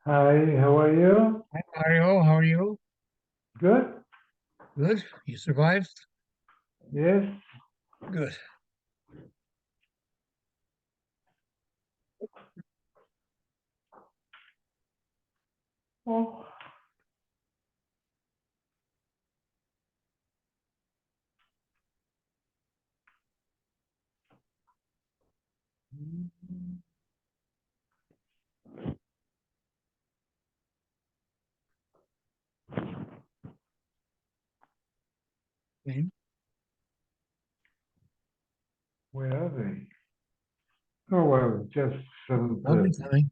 Hi, how are you? Hi Mario, how are you? Good? Good. You survived? Yes. Good. Oh. Okay. Where are they? Oh, well, just I'll be 7:30. coming.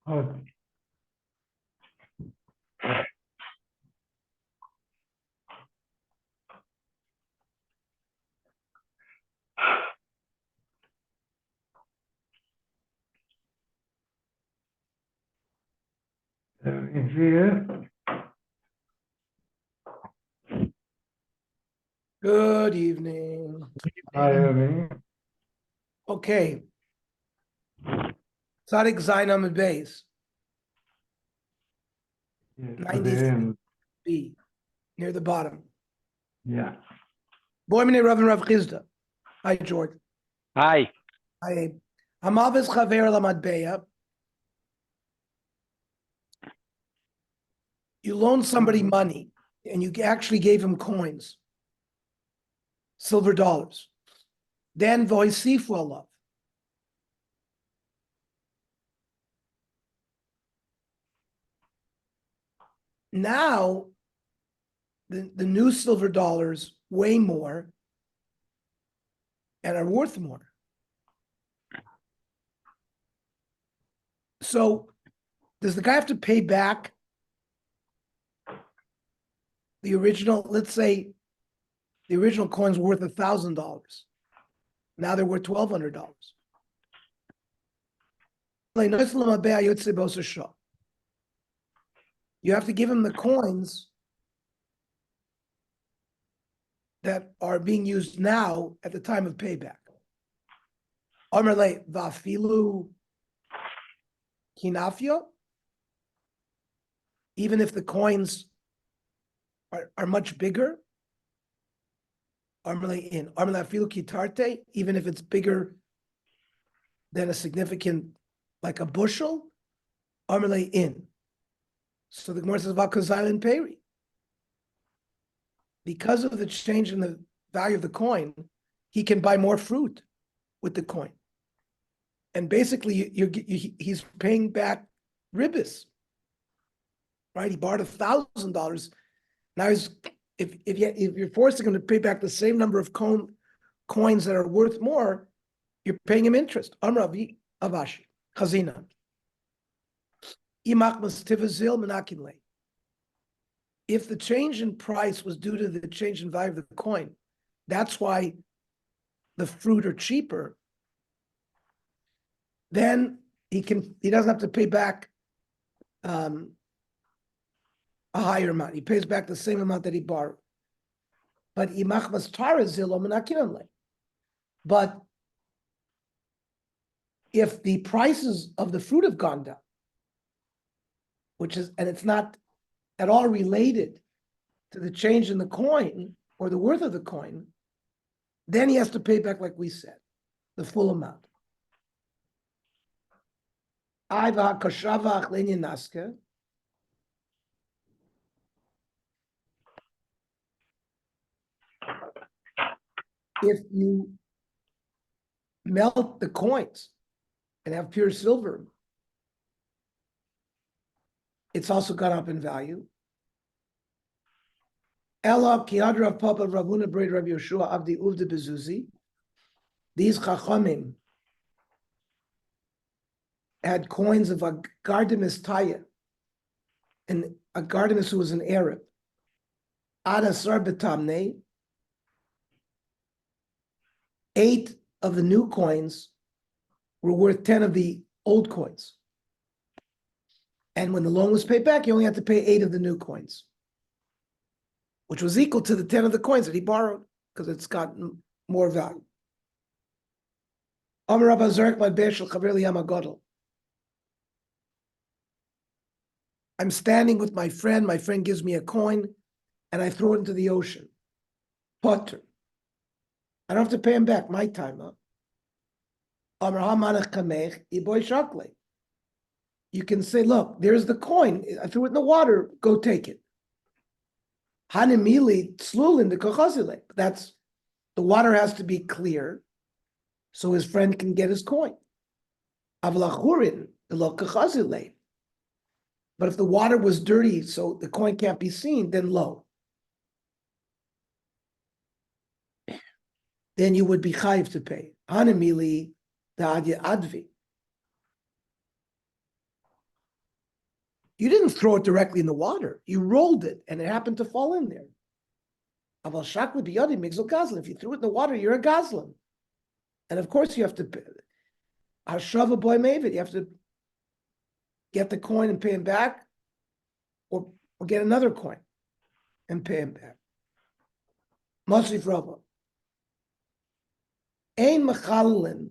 Oh, is here? Good evening. Good Hi, evening. Yomi. Okay. Tzadik Zayin Amud Beis, Yes, to the 96B, end. near the bottom. Yeah. Boy Mine Rav and Rav Chizda. Hi, George. Hi. Hi, Abe. Hamavis Chaver Lamadbeya. You loaned somebody money and you actually gave him coins, silver dollars. Then Voisifu Alav. Now, the new silver dollars weigh more and are worth more. So, does the guy have to pay back the original? Let's say the original coins were worth $1,000. Now they're worth $1,200. You have to give him the coins that are being used now at the time of payback. Amarle vafilu kinafio. Even if the coins are much bigger. Amarle in. Amarle afilu kitarte. Even if it's bigger than a significant, like a bushel. Amarle in. So the Gemara says about Kazailan Peri. Because of the change in the value of the coin, he can buy more fruit with the coin. And basically, he's paying back ribis, right? He borrowed $1,000. Now if you're forcing him to pay back the same number of coins that are worth more, you're paying him interest. Amravi Avashi Chazina. If the change in price was due to the change in value of the coin, that's why the fruit are cheaper, then he doesn't have to pay back a higher amount. He pays back the same amount that he borrowed. But but if the prices of the fruit have gone down, and it's not at all related to the change in the coin or the worth of the coin, then he has to pay back, like we said, the full amount. If you melt the coins and have pure silver, it's also gone up in value. Ela kiadra of Papa Ravuna Braid Rav Yoshua Abdi Uvda Bezuzi. These chachamim had coins of a Gardamis Taya, and a Gardamis who was an Arab. Adasar Betamne. 8 of the new coins were worth 10 of the old coins. And when the loan was paid back, you only had to pay 8 of the new coins. which was equal to the 10 of the coins that he borrowed, because it's gotten more value. Amar Rabba Zarek Madber Shel Chaver Liyam HaGadol. I'm standing with my friend gives me a coin, and I throw it into the ocean. Potter. I don't have to pay him back, my time, huh? Amar HaManach Kamech Iboy Shakle. You can say, look, there's the coin. I threw it in the water. Go take it. Hanimili Tzlulin the Kochazile. That's the water has to be clear so his friend can get his coin. Avlachurin the Kochazile. But if the water was dirty, so the coin can't be seen, then low. Then you would be chayiv to pay. Hanimili the Adya Advi. You didn't throw it directly in the water. You rolled it, and it happened to fall in there. Aval shakli biyadi migzal gazlan. If you threw it in the water, you're a gazlan. And of course, you have to pay. Hashava boy mavid. You have to get the coin and pay him back, or get another coin and pay him back. Mosif Rabba. Ein mechalin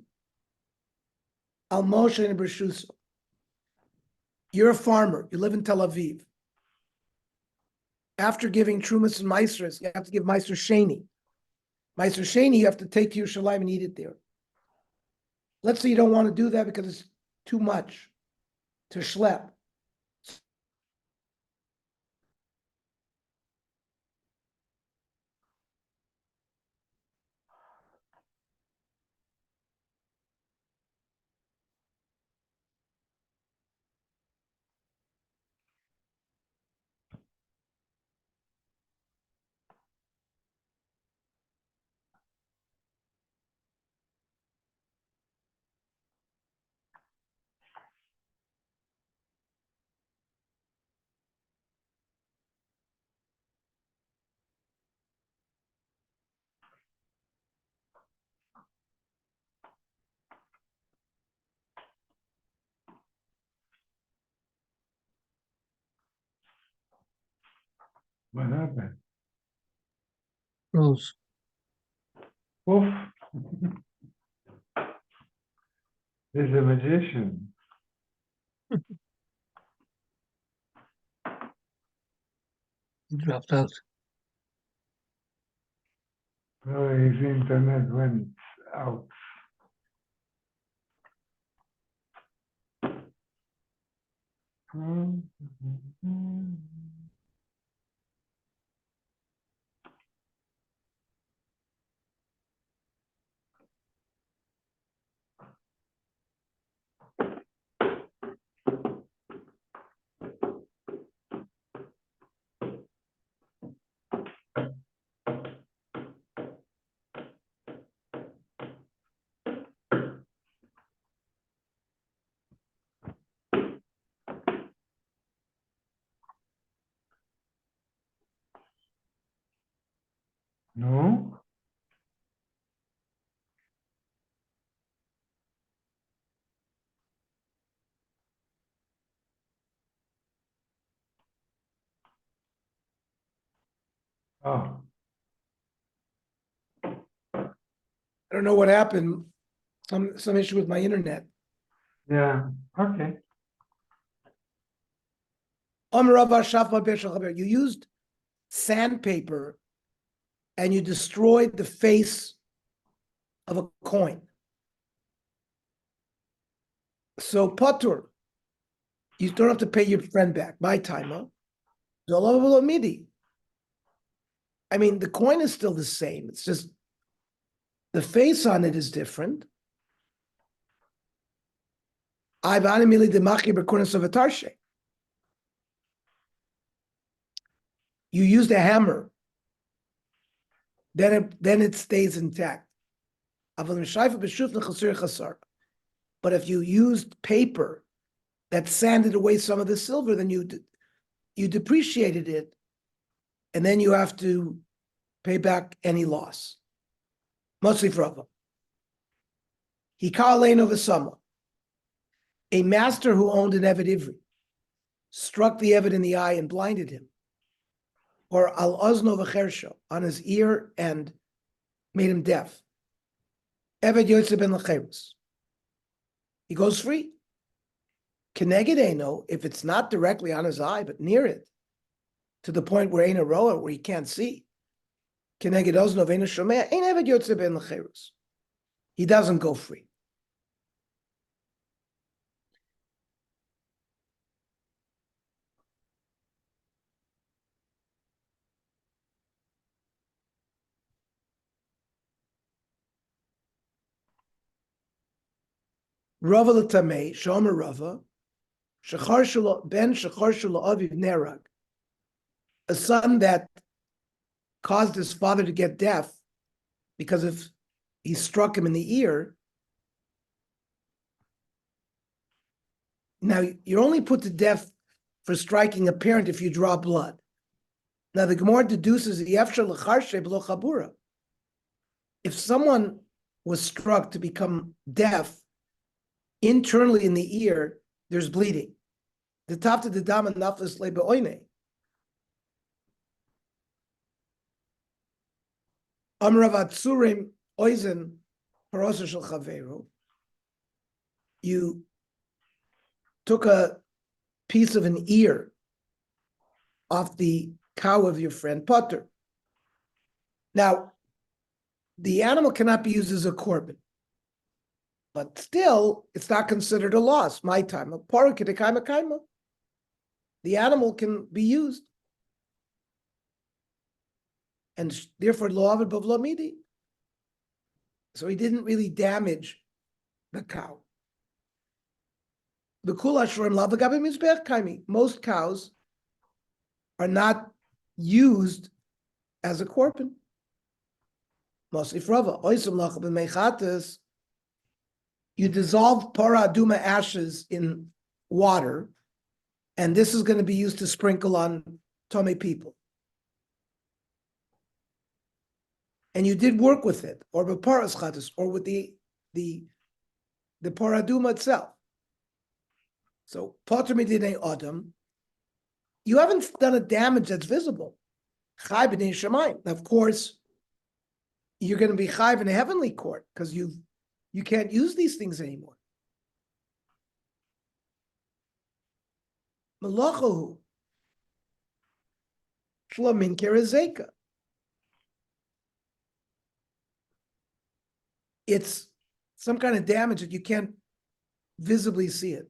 al Moshe and Bershusa. You're a farmer. You live in Tel Aviv. After giving Trumas and Meisers, you have to give Meiser Sheni. Meiser Sheni, you have to take to Yerushalayim and eat it there. Let's say you don't want to do that because it's too much to schlep. What happened? Rose. Oof. There's a magician. He dropped out. Oh, his internet went out. No? Oh, I don't know what happened. Some issue with my internet. yeah. Okay. You used sandpaper and you destroyed the face of a coin. So patur, you don't have to pay your friend back. My time, huh? I mean, the coin is still the same. It's just the face on it is different. You used a hammer, then it stays intact. But if you used paper that sanded away some of the silver, then you depreciated it, and then you have to pay back any loss. Mostly for Rava. Hikaleno v'sama. A master who owned an Eved Ivri struck the Eved in the eye and blinded him. or al ozno v'chersho, on his ear and made him deaf. Eved yotze ben lecheres. He goes free. Keneged eno, if it's not directly on his eye, but near it, to the point where ain't a roa, where he can't see. Keneged ozno v'eino shomea, ain't eved yotze ben lecheres. He doesn't go free. Rava l'tamei, shomer Rava, shechar shelo ben shechar shelo aviv nerag, a son that caused his father to get deaf because of he struck him in the ear. Now you're only put to death for striking a parent if you draw blood. Now the Gemara deduces yefshar l'charshe b'lo chabura. If someone was struck to become deaf internally in the ear, there's bleeding. The top to the dam and naflas le be'oine. Amravat surim oizen parosa shel chaveru. You took a piece of an ear off the cow of your friend Potter. Now, the animal cannot be used as a korban, but still, it's not considered a loss. My time, the animal can be used, and therefore lo avid b'vlo midi. So he didn't really damage the cow. The kula shrim lav v'gabe mizbech kaimi. Most cows are not used as a korban. Mostly frava. Oisem lach b'meichates. You dissolve para aduma ashes in water, and this is going to be used to sprinkle on Tome people. And you did work with it, or b'paras chatas, or with the para aduma itself. So potter midinei adam, you haven't done a damage that's visible. Chai b'nei shamayim. Now, of course, you're going to be chai in a heavenly court because you can't use these things anymore. Malachahu shlomin kerazeka. It's some kind of damage that you can't visibly see it.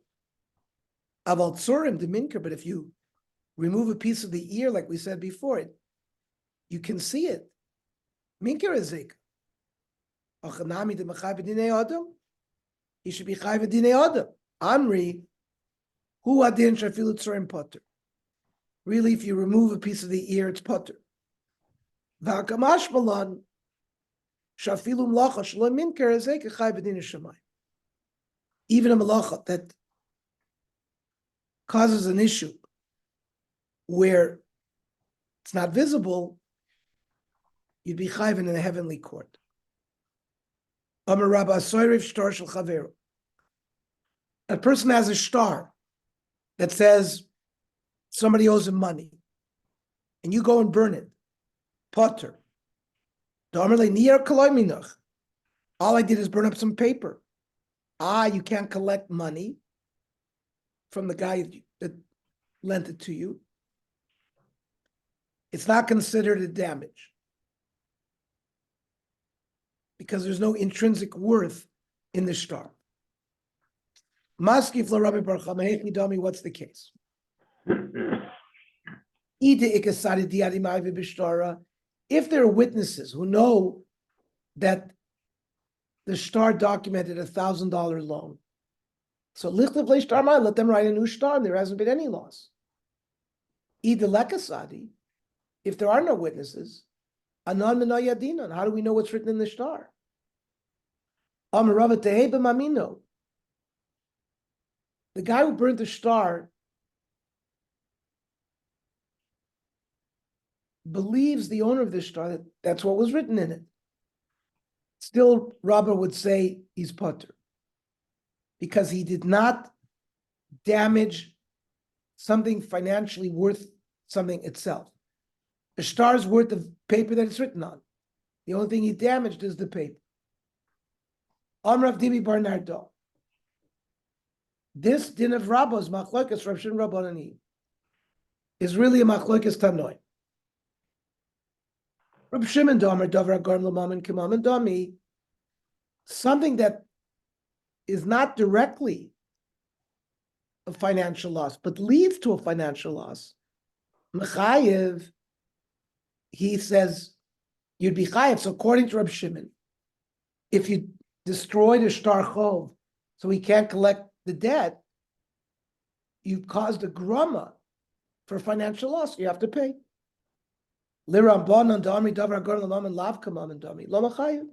Aval tzurim de minker, but if you remove a piece of the ear, like we said before, you can see it. Minker ezeka. Achanami de machai b'dinei adam. He should be chai b'dinei adam. Amri, hu adin shafilu tzurim potter. Really, if you remove a piece of the ear, it's potter. V'akamash malan shafilu mlacha shlo minker ezeka chai b'dinei shamayim. Even a malacha that causes an issue where it's not visible, you'd be chayv in the heavenly court. Amar Rabba Soiriv Shtar Shel Chaveru. A person has a star that says somebody owes him money, and you go and burn it. Potter. All I did is burn up some paper. You can't collect money from the guy that lent it to you. It's not considered a damage because there's no intrinsic worth in the star. Maskif la Rabbi Bar Chama, Dami, what's the case? If there are witnesses who know that the star documented $1,000 loan, so let them write a new star, and there hasn't been any loss. If there are no witnesses, how do we know what's written in the star? The guy who burned the star believes the owner of the star that that's what was written in it. Still, Rabba would say he's potter because he did not damage something financially worth something itself. a star's worth of paper that it's written on. The only thing he damaged is the paper. Amrav Dimi Barnardo. This din of Rabbos, Machlokas, Rav Shimon Rabbanani, is really a Machlokas Tanoi. Rav Shimon Domer, Dover Agarm Lamaman Kimaman Domi, something that is not directly a financial loss, but leads to a financial loss. Mechayev, he says, you'd be chayev. So according to Rav Shimon, if you destroy the shtar chov, so he can't collect the debt, you've caused a grama for financial loss. You have to pay. Liramban dami davar agar lamam and lav kamam and dami lama chayev.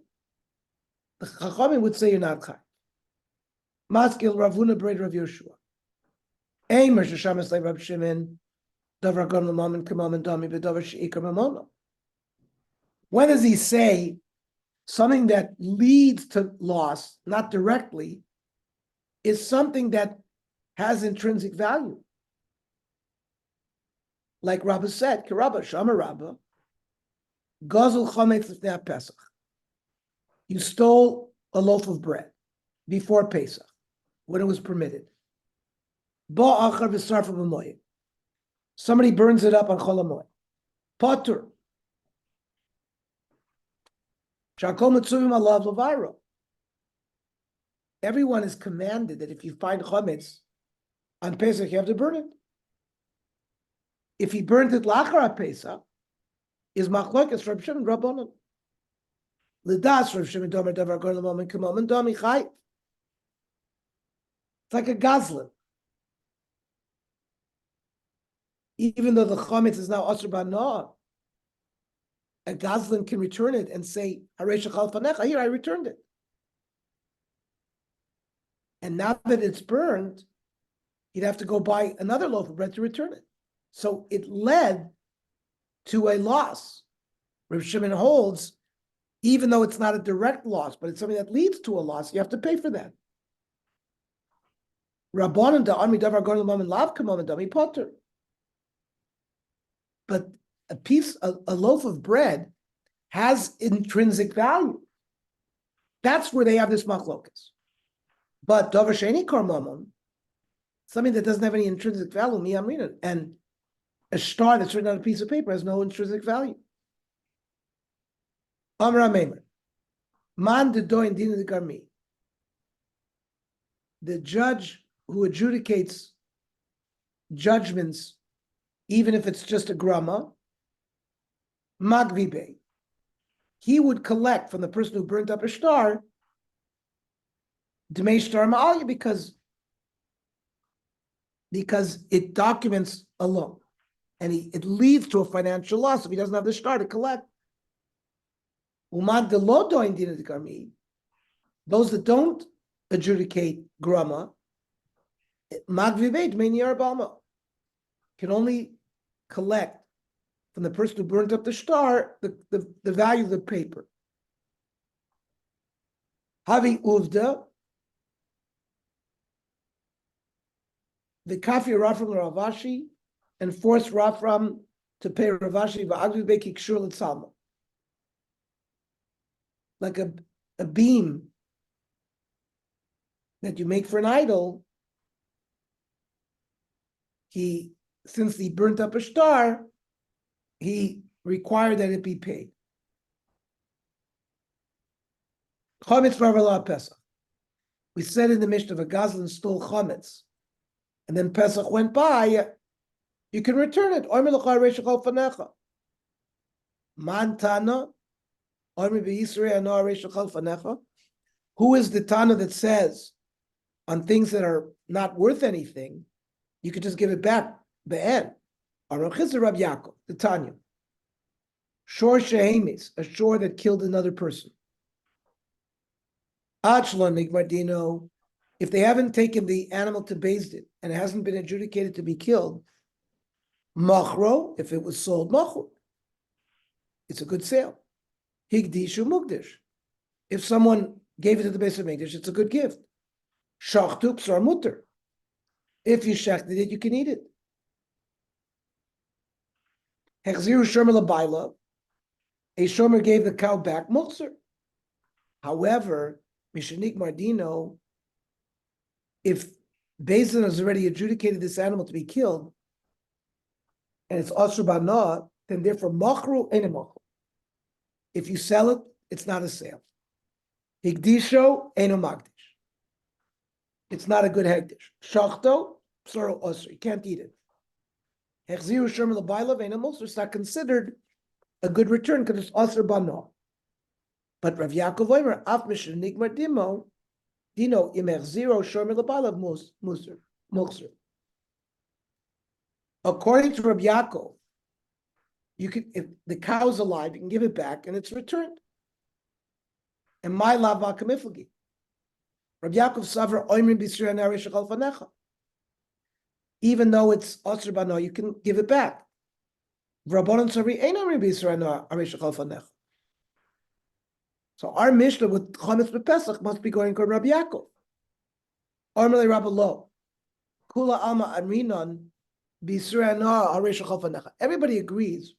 The Chachamim would say you're not chayev. Maskil Ravuna Braid Rav Yoshua. Eimer sheshamas le Rav Shimon davar agar lamam and kamam and dami bedavar sheikar mamona. When does he say something that leads to loss, not directly, is something that has intrinsic value? Like Rabbah said, Kirabba, Shama Rabbah, Gazel Chometz Lifnei Pesach. You stole a loaf of bread before Pesach, when it was permitted. Bo Achar V'Sarfa B'Moyim. Somebody burns it up on Chol HaMoed. Potur. Shakol Mitzuvim Alav Levairo. Everyone is commanded that if you find Chometz on Pesach, you have to burn it. If he burned it lachar Pesach, is machlokes Rav Shimon Rabbanan. L'das Rav Shimon Domer Davar Gon L'Mom and Kamom and Domi Chai. It's like a gazlan. Even though the chometz is now asur b'anoah, a gazlan can return it and say, "Harei shechal fanecha." Here, I returned it. And now that it's burned, he'd have to go buy another loaf of bread to return it. So it led to a loss. Rav Shimon holds, even though it's not a direct loss, but it's something that leads to a loss, you have to pay for that. Rabbanan da'ami davar gon l'mam and lav kamam and dami potter. But a loaf of bread has intrinsic value. That's where they have this machlokas. But davar she'eni karmamon, something that doesn't have any intrinsic value, mi amrina, and a star that's written on a piece of paper has no intrinsic value. Amra Meimer. Man de doin din de garmi. The judge who adjudicates judgments, even if it's just a grama, magvibe. He would collect from the person who burnt up a star, Dmei shtar ma'alya, because it documents a loan. And it leads to a financial loss if he doesn't have the star to collect. Those that don't adjudicate grama, can only collect from the person who burnt up the star the value of the paper. Havi uvda, the kafi Rafram Ravashi, and force Rafram to pay Ravashi v'agvi beki kshur l'tzalma. Like a beam that you make for an idol, since he burnt up a star, he required that it be paid. Chometz v'arvala Pesach. We said in the Mishnah, if a gazlan stole chometz, and then Pesach went by, you can return it. Mantana, who is the Tana that says on things that are not worth anything, you could just give it back? Be'en. Rab Yaakov, the Tanya. Shor shehemis, a shore that killed another person. Achlon nigmardino, if they haven't taken the animal to Beis Din and it hasn't been adjudicated to be killed, machro, if it was sold, machro, it's a good sale. Higdishu mugdish, if someone gave it to the base of Mikdash, it's a good gift. Shachtu psar mutter, if you shechted it, you can eat it. Hechziru shomer labayla. A shomer gave the cow back, mukser. However, mishanik mardino, if Beis has already adjudicated this animal to be killed, and it's asur b'ana, then therefore machru ain't a machru. If you sell it, it's not a sale. Higdisho ain't a magdish. It's not a good hegdish. Shachto, soro asur. You can't eat it. Hechziru shomer labayla ain't a mukser. It's not considered a good return because it's asur b'ana. But Rav Yaakov Omer, af mishanik mardimo, Dino imech zero shomer labalav musr. According to Rabbi Yaakov, you can, if the cow's alive, you can give it back and it's returned. And my lava kamiflagi. Rabbi Yaakov savra oimrim b'srei narish fanecha. Even though it's asr bano, you can give it back. Rabbanon savri ein oimrim b'srei narish fanecha. So our Mishnah with Chametz b'Pesach must be going to Rabbi Yaakov. Armele Rabbi Lo. Kula alma amrinon b'srei narish fanecha. Everybody agrees.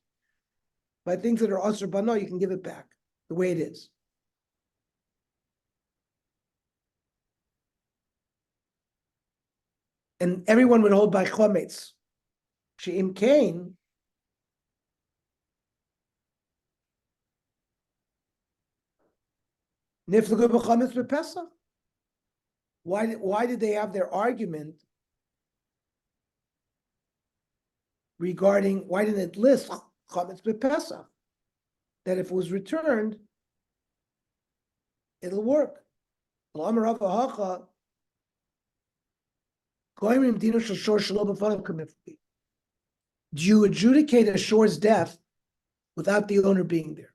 By things that are asr bano, you can give it back the way it is. And everyone would hold by chometz. She'im kain, niflagu b'chometz b'pesach. Why did they have their argument regarding why didn't it list chometz b'pesach? That if it was returned, it'll work. Do you adjudicate a shore's death without the owner being there?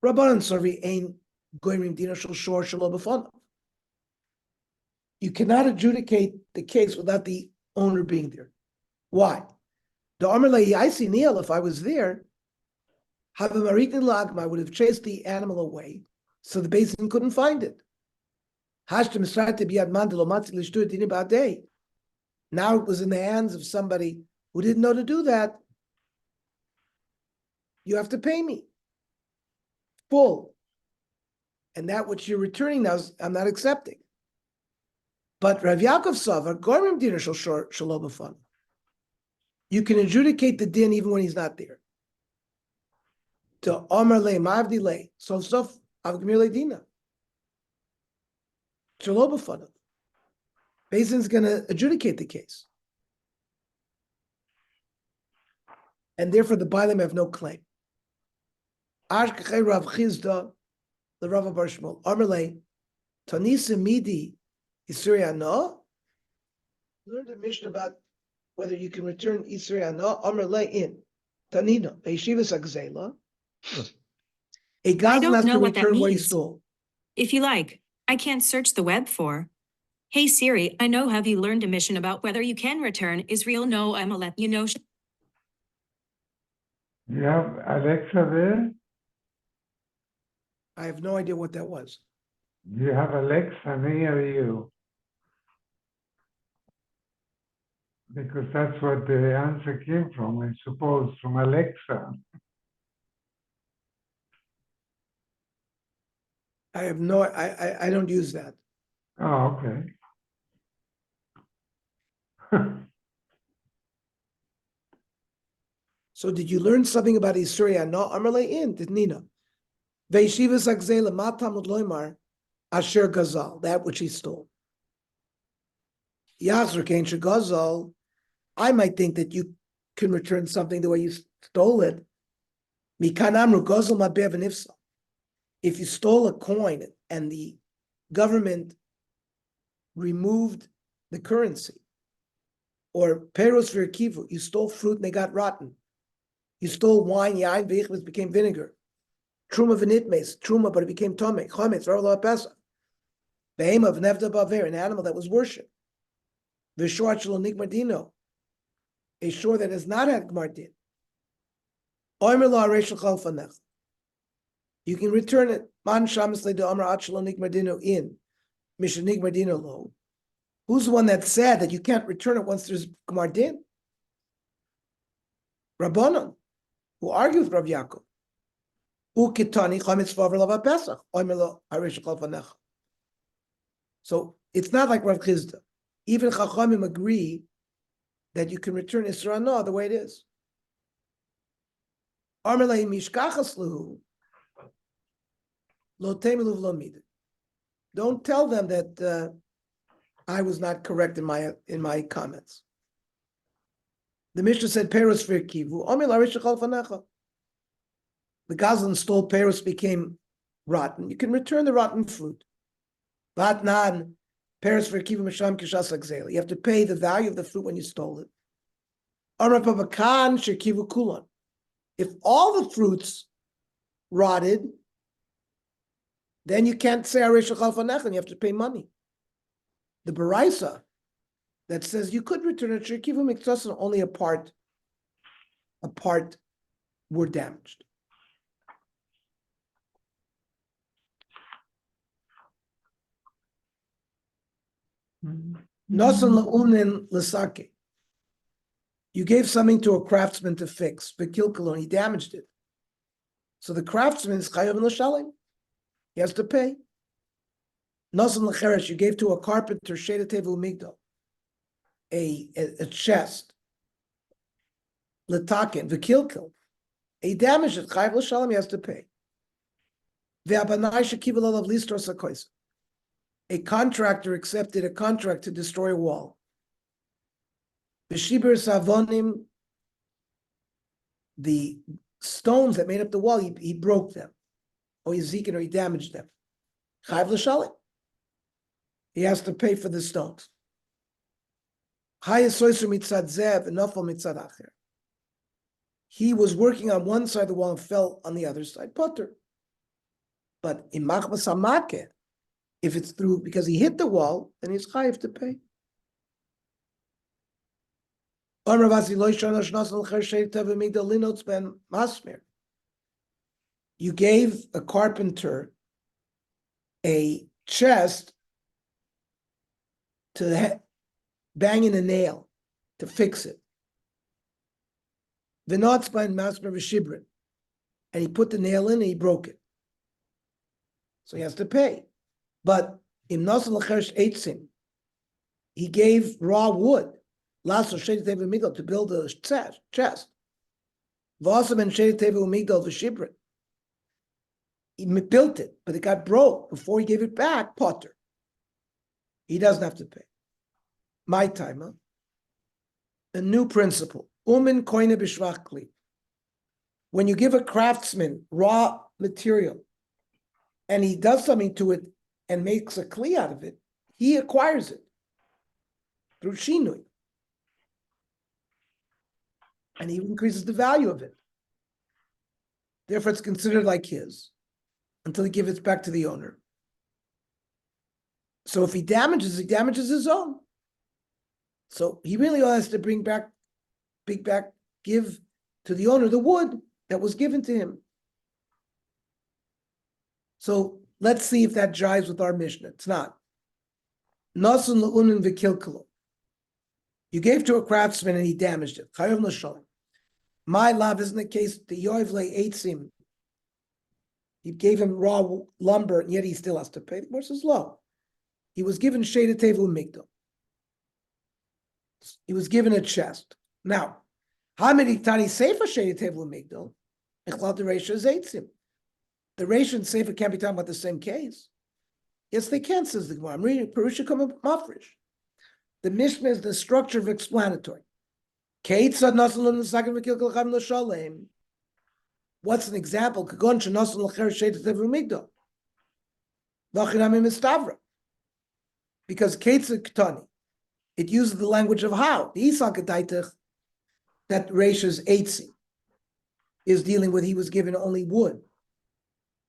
Rabbanan Sarvi ain't goyim dino shor shelo b'fanav. You cannot adjudicate the case without the owner being there. Why? The Amalei Yaisi Neil, if I was there, I would have chased the animal away so the basin couldn't find it. Now it was in the hands of somebody who didn't know to do that. You have to pay me full. And that which you're returning now, I'm not accepting. But Rav Yaakov Savar, Gorim Dinner Shalom. You can adjudicate the din even when he's not there. To Omer Le Mavdi Le, so stuff Avgmir Le Dina. Shalom B'fanav. Basin's going to adjudicate the case. And therefore the Bailim have no claim. Ashkechei Rav Chizda, the Rav Bar Shmuel, Omer Le, Tanisa Midi, Isuri Ano. Learn the Mishnah about whether you can return Isuri Ano, Omer Le in. Tanina, Yeshivas Agzela. A Gazan has to return what he stole. If you like, I can't search the web for. Hey Siri, I know have you learned a mission about whether you can return Israel? No, I'm a let you know. You have Alexa there? I have no idea what that was. You have Alexa near you. Because that's what the answer came from, I suppose, from Alexa. I have no, I don't use that. Oh, okay. So did you learn something about Isuri Ano? Amarle in, did Nina? Veishivas Agzela Matamud Loimar Asher Gazal, that which he stole. Yachzer Kain Gazal, I might think that you can return something the way you stole it. Mikan Amru Gazal Mabev and Ifsa. If you stole a coin and the government removed the currency, or Peros Virkivu, you stole fruit and they got rotten. You stole wine, yain v'yichmas became vinegar. Truma v'nitmes, truma, but it became tomei. Chometz, v'arla pesach. Behema v'nevda baver, an animal that was worshipped. V'shor shelo nikmardino, a shore that has not had gmardin. Omer lo harei shechal fanech. You can return it. Man shamis le'do amar ad shelo nikmardino in, misha nikmardino lo. Who's the one that said that you can't return it once there's gmardin? Rabbanon, who argue with Rav Yaakov. Ukitani chametz v'aver lava pesach. Oimelo harish chol fanecha. So it's not like Rav Chizda. Even Chachamim agree that you can return Isra Hana the way it is. Armelei mishkachas lehu lo temilu v'lo midin. Don't tell them that I was not correct in my comments. The Mishnah said Peros for Kivu. Omil harish chol fanecha. The Gazlan stole Peros, became rotten. You can return the rotten fruit. Vatnan Peros for Kivu Misham Kishas Agzela. You have to pay the value of the fruit when you stole it. Amar Pavakan Shekivu Kulon. If all the fruits rotted, then you can't say Arish Chal Fanechan, you have to pay money. The Baraisa that says you could return it, Shekivu Miktasan, only a part were damaged. Nosan la'unin l'sake. You gave something to a craftsman to fix, v'kilkalon, he damaged it. So the craftsman is chayav l'shalim. He has to pay. Nosan l'cheresh, you gave to a carpenter, sheda tevu migdal, a chest, l'takin, v'kilkal. He damaged it, chayav l'shalim, he has to pay. V'abanai shekiv l'alav listor sakois. A contractor accepted a contract to destroy a wall. B'shibur savonim, the stones that made up the wall, he broke them, or he damaged them. Chayv l'shalim. He has to pay for the stones. Hayasoiser mitzad zev and nafal mitzad acher. He was working on one side of the wall and fell on the other side. Potter. But in machmas hamakeh, if it's through because he hit the wall, then he's chayiv to pay. You gave a carpenter a chest to bang in a nail to fix it. And he put the nail in and he broke it. So he has to pay. But in Nasan L'cheresh Eitzim, he gave raw wood, Lasso Shedi Teva Migdal, to build a chest. V'asam and Shedi Teva Migdal v'shibrit. He built it, but it got broke before he gave it back. Potter. He doesn't have to pay. My timer. A new principle. Umin koine b'shvach kli. When you give a craftsman raw material, and he does something to it and makes a kli out of it, he acquires it through shinui. And he increases the value of it. Therefore, it's considered like his until he gives it back to the owner. So if he damages his own. So he really has to give to the owner the wood that was given to him. So let's see if that jives with our Mishnah. It's not. Nasun la'unin v'kilkalo. You gave to a craftsman and he damaged it. Chayav l'shalim. My love isn't the case. The yoiv le'eitzim. He gave him raw lumber, and yet he still has to pay. The horse is low. He was given sheda tevu migdal. He was given a chest. Now, hamidi tani seifa sheda tevu migdal. Echlal the reisha is eitzim. The reisha and seifa can't be talking about the same case. Yes, they can, says the Gemara. I'm reading Perusha Kama Mafresh. The Mishnah is the structure of explanatory. What's an example? Because it uses the language of how. That Reisha's Eitzi is dealing with, he was given only wood.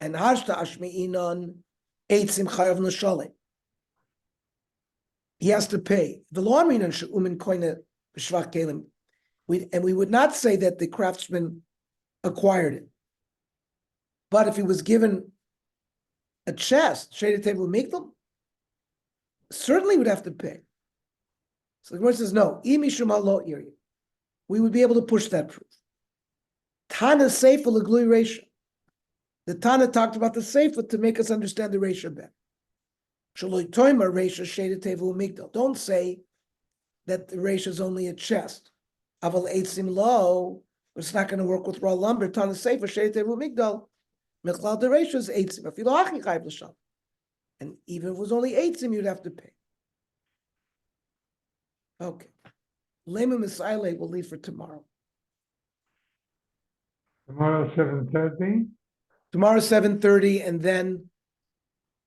And Hashta Ashmi'inon Eitzim Chayav Nashalim. He has to pay. And we would not say that the craftsman acquired it. But if he was given a chest, shaded table mikdal, certainly would have to pay. So the Gemara says, no, we would be able to push that proof. Tana Seifa L'glui Reisha. The Tana talked about the Seifa to make us understand the Reisha better. Shaloi Toima Reisha Sheda Tevu Migdal. Don't say that the Reisha is only a chest. Aval Eitzim Lo, it's not going to work with raw lumber. Tana Seifa Sheda Tevu Migdal. Mechlal the Reisha is Eitzim. Afilo Hachi Chayv L'sham. And even if it was only Eitzim, you'd have to pay. Okay. Lema Misaile will leave for tomorrow. Tomorrow, 7:30? Tomorrow, 7:30, and then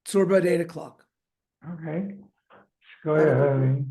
Tzurba at 8 o'clock. Okay. Shkoya, Harry.